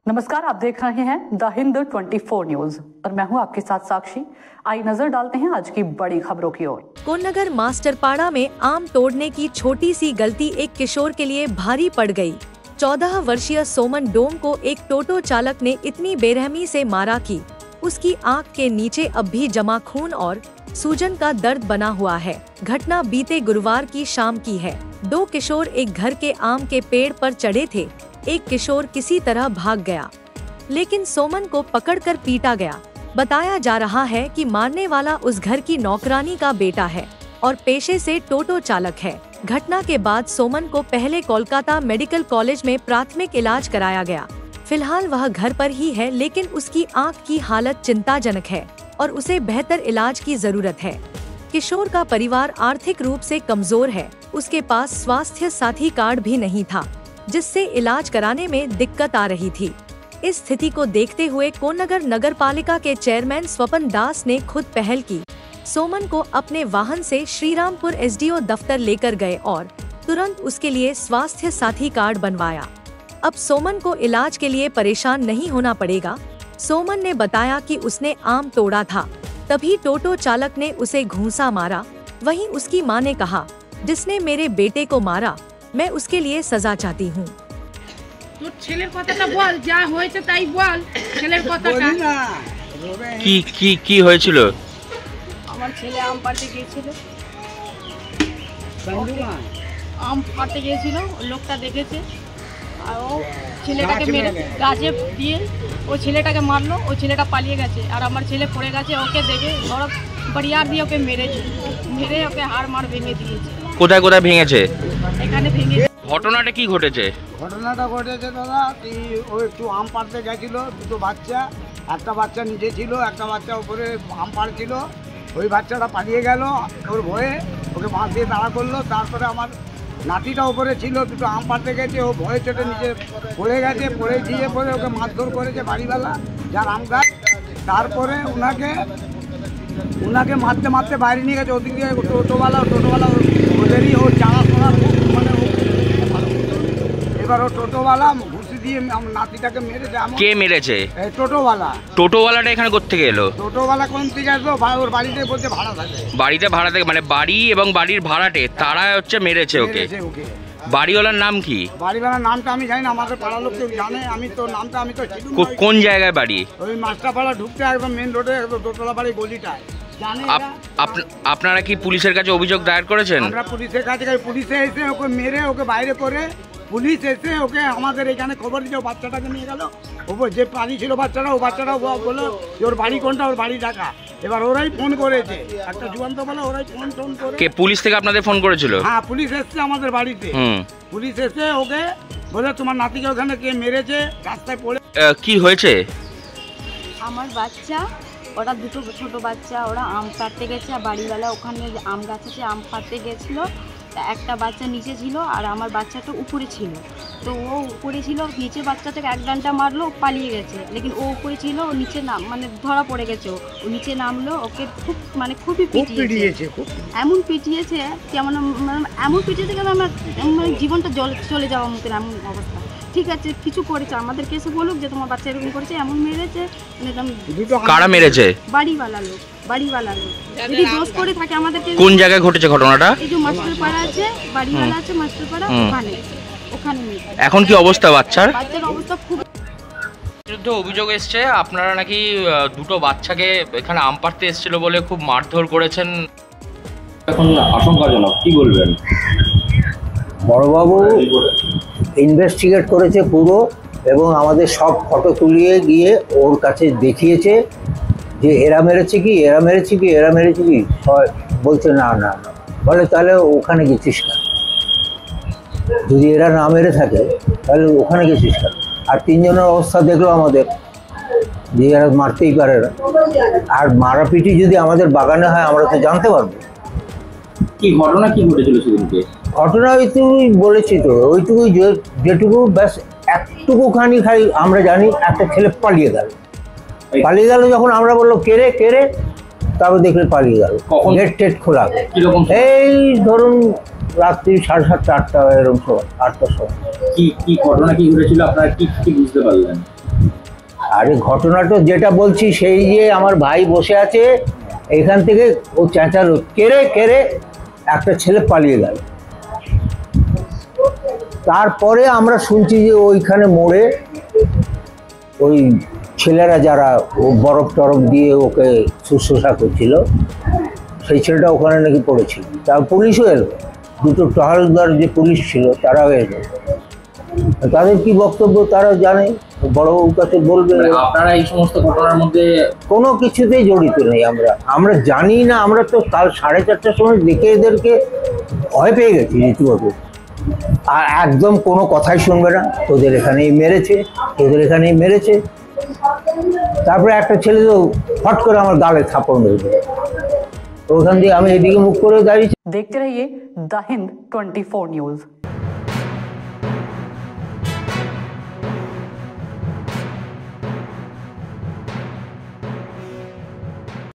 नमस्कार, आप देख रहे हैं द हिंद 24 न्यूज और मैं हूं आपके साथ साक्षी। आई नजर डालते हैं आज की बड़ी खबरों की ओर। कोन्नगर मास्टरपाड़ा में आम तोड़ने की छोटी सी गलती एक किशोर के लिए भारी पड़ गई। 14 वर्षीय सोमन डोम को एक टोटो चालक ने इतनी बेरहमी से मारा कि उसकी आंख के नीचे अब भी जमा खून और सूजन का दर्द बना हुआ है। घटना बीते गुरुवार की शाम की है। 2 किशोर एक घर के आम के पेड़ पर चढ़े थे। एक किशोर किसी तरह भाग गया, लेकिन सोमन को पकड़कर पीटा गया। बताया जा रहा है कि मारने वाला उस घर की नौकरानी का बेटा है और पेशे से टोटो चालक है। घटना के बाद सोमन को पहले कोलकाता मेडिकल कॉलेज में प्राथमिक इलाज कराया गया। फिलहाल वह घर पर ही है, लेकिन उसकी आंख की हालत चिंताजनक है और उसे बेहतर इलाज की जरूरत है। किशोर का परिवार आर्थिक रूप से कमजोर है। उसके पास स्वास्थ्य साथी कार्ड भी नहीं था, जिससे इलाज कराने में दिक्कत आ रही थी। इस स्थिति को देखते हुए कोन्नगर नगर पालिका के चेयरमैन स्वपन दास ने खुद पहल की। सोमन को अपने वाहन से श्रीरामपुर एसडीओ दफ्तर लेकर गए और तुरंत उसके लिए स्वास्थ्य साथी कार्ड बनवाया। अब सोमन को इलाज के लिए परेशान नहीं होना पड़ेगा। सोमन ने बताया कि उसने आम तोड़ा था, तभी टोटो चालक ने उसे घूंसा मारा। वहीं उसकी मां ने कहा, जिसने मेरे बेटे को मारा, मैं उसके लिए सजा चाहती हूँ। তোর ছেলের কথাটা বল, যা হয়েছে তাই বল, ছেলের কথাটা। কি হয়েছিল? আমার ছেলে আম পাড়তে গিয়েছিল, আম পাড়তে গিয়েছিল, লোকটা দেখেছে আর ও ছেলেটাকে মেরে গাছে দিয়ে ও ছেলেটাকে মারলো। ও ছেলেটা পালিয়ে গেছে আর আমার ছেলে পড়ে গেছে। ওকে দেখে ধরো বড়িয়ার দিয়ে ওকে মেরেছে, মেরে ওকে হাড় মার ভেঙে দিয়েছে। কোথায় কোথায় ভেঙেছে? এখানে ভেঙে। ঘটনাটা কি ঘটেছে? ঘটনাটা ঘটেছে দাদা, ও একটু আম পাড়তে গেছিল। দুটো বাচ্চা, একটা বাচ্চা নিচে ছিল, একটা বাচ্চা উপরে আম পাড়ছিল। ওই বাচ্চাটা পালিয়ে গেল ওর ভয়ে। ওকে বাঁশ দিয়ে তাড়া করলো। তারপরে আমার নাতিটা উপরে ছিল, দুটো আম পাড়তে গেছে। ও ভয়ে চোটে নিচে পড়ে গেছে। পড়ে গিয়ে পরে ওকে মারধর করেছে বাড়িওয়ালা, যার আম গাছ। তারপরে ওনাকে মারতে মারতে বাইরে নিয়ে গেছে। ওদিকে টোটোওয়ালা ওদেরই ও জানাশোনা, মানে এবার ও টোটোওয়ালা ঘুষি দিয়ে নাতিটাকে মেরেছে। কে মেরেছে? টোটোওয়ালা। টোটোওয়ালাটা এখানে কোত্থেকে এলো? টোটোওয়ালা কোন থেকে আসলো? ওর বাড়িতে বলতে ভাড়া থাকে। বাড়িতে ভাড়া থেকে, মানে বাড়ি এবং বাড়ির ভাড়াটে তারা হচ্ছে মেরেছে ওকে। বাড়িওয়ালার নাম কি? বাড়িওয়ালার নামটা আমি জানি না, আমাদের পাড়ার লোক কেউ জানে। আমি তো নামটা আমি তো কোন জায়গায় বাড়ি? ওই মাস্টারপাড়া ঢুকতে একদম মেন রোডে, একদম দোতলা বাড়ি গলিটায়। আপনারা কি পুলিশের কাছে অভিযোগ দায়ের করেছেন? আমরা পুলিশের কাছে, পুলিশে এসে ওকে মেরে ওকে বাইরে করে, পুলিশ এসে ওকে আমাদের এখানে খবর দিয়েছে। বাচ্চাটাকে নিয়ে গেল। ওপর যে পানি ছিল বাচ্চাটা, ও বাচ্চাটাও বললো যে ওর বাড়ি কোনটা, ওর বাড়ি ঢাকা। এবার ওরাই ফোন করেছে, একটা যুবন্ত বলে ওরাই ফোন করে। কে পুলিশ থেকে আপনাদের ফোন করেছিল? হ্যাঁ, পুলিশ এসছে আমাদের বাড়িতে। পুলিশ এসে ওকে বলে তোমার নাতিকে ওখানে কে মেরেছে, রাস্তায় পড়ে। কি হয়েছে? আমার বাচ্চা, ওরা দুটো ছোট বাচ্চা, ওরা আম পাড়তে গেছে। বাড়িওয়ালা ওখানে আম গাছ আছে, আম পাড়তে গেছিলো। একটা বাচ্চা নিচে ছিল আর আমার বাচ্চাটা উপরে ছিল। তো ও উপরে ছিল, নিচে বাচ্চাটাকে এক ডান্ডা মারলো, পালিয়ে গেছে। লেকিন ও উপরে ছিল, ও নিচে মানে ধরা পড়ে গেছে। ও নিচে নামলো, ওকে খুবই পিটিয়েছে। এমন পিটিয়েছে কেমন, এমন পিটিয়েছে কেন আমার জীবনটা চলে যাওয়ার মতন এমন অবস্থা। ঠিক আছে, কিছু করেছে, আমাদের কেসে বলুক যে তোমার বাচ্চা এরকম করেছে, এমন মেরেছে। কারা মেরেছে? বাড়িওয়ালা লোক। যদি দোষ করে থাকে আমাদেরকে। কোন জায়গায় ঘটেছে ঘটনাটা? এই যে মাস্টারপাড়া আছে, বাড়িওয়ালা আছে মাস্টারপাড়া, ওখানে। এখন কি অবস্থা বাচ্চার? বাচ্চার অবস্থা খুব। বিরুদ্ধে অভিযোগ এসছে আপনারা নাকি দুটো বাচ্চাকে এখানে আম পাড়তে এসেছিল বলে খুব মারধর করেছেন। এখন আশঙ্কাজনক, কি বলবেন? বড়বাবু ইনভেস্টিগেট করেছে পুরো, এবং আমাদের সব ফটো তুলিয়ে গিয়ে ওর কাছে দেখিয়েছে যে এরা মেরেছে কি। বলছে না। বলে তাহলে ওখানে গেছিস কেন? যদি এরা না মেরে থাকে তাহলে ওখানে গেছিস কেন? আর 3 জনের অবস্থা দেখলো আমাদের, যে এরা মারতেই পারে না। আর মারাপিটি যদি আমাদের বাগানে হয় আমরা তো জানতে পারবো। কি ঘটনা কি ঘটেছিল সেদিনকে? ঘটনা ওইটুকুই বলেছি তো, ওইটুকুই যেটুকু ব্যাস একটুকুখানি খাই আমরা জানি। একটা ছেলে পালিয়ে গেল। যখন আমরা বললো কে রে, তারপর দেখলে পালিয়ে গেল। গেট খোলা। এই ধরুন রাত্রি 7:30 8টা এরকম সময়, 8টার সময়। কি ঘটনা কি ঘটেছিল আপনারা কি বুঝতে পারলেন? আরে ঘটনাটা যেটা বলছি সেই যে আমার ভাই বসে আছে, এখান থেকে ও চেঁচালো কেড়ে কেড়ে একটা ছেলে পালিয়ে গেল। তারপরে আমরা শুনছি যে ওইখানে মোড়ে ওই ছেলেরা যারা ও বরফ টরফ দিয়ে ওকে শুশ্রূষা করছিল, সেই ছেলেটা ওখানে নাকি পড়েছিল। তার পুলিশও এলো, দুটো টহলদার যে পুলিশ ছিল তারাও এলো। তাদের কি বক্তব্য তারা জানে, বড়বাবুর কাছে বলবে। আপনারা এই সমস্ত ঘটনার মধ্যে কোনো কিছুতেই জড়িত নেই আমরা জানি না। আমরা তো কাল 4:30টার সময় দেখে এদেরকে ভয় পেয়ে গেছি রীতিমতো। আর একদম কোনো কথাই শুনবে না, তোদের এখানেই মেরেছে, তোদের এখানেই মেরেছে। তারপরে একটা ছেলে তো ফট করে আমার গালে থাপড় মেরে দিল। ওখান দিয়ে আমি এদিকে মুখ করে দাঁড়িয়েছি। देखते रहिए द हिंद 24 न्यूज।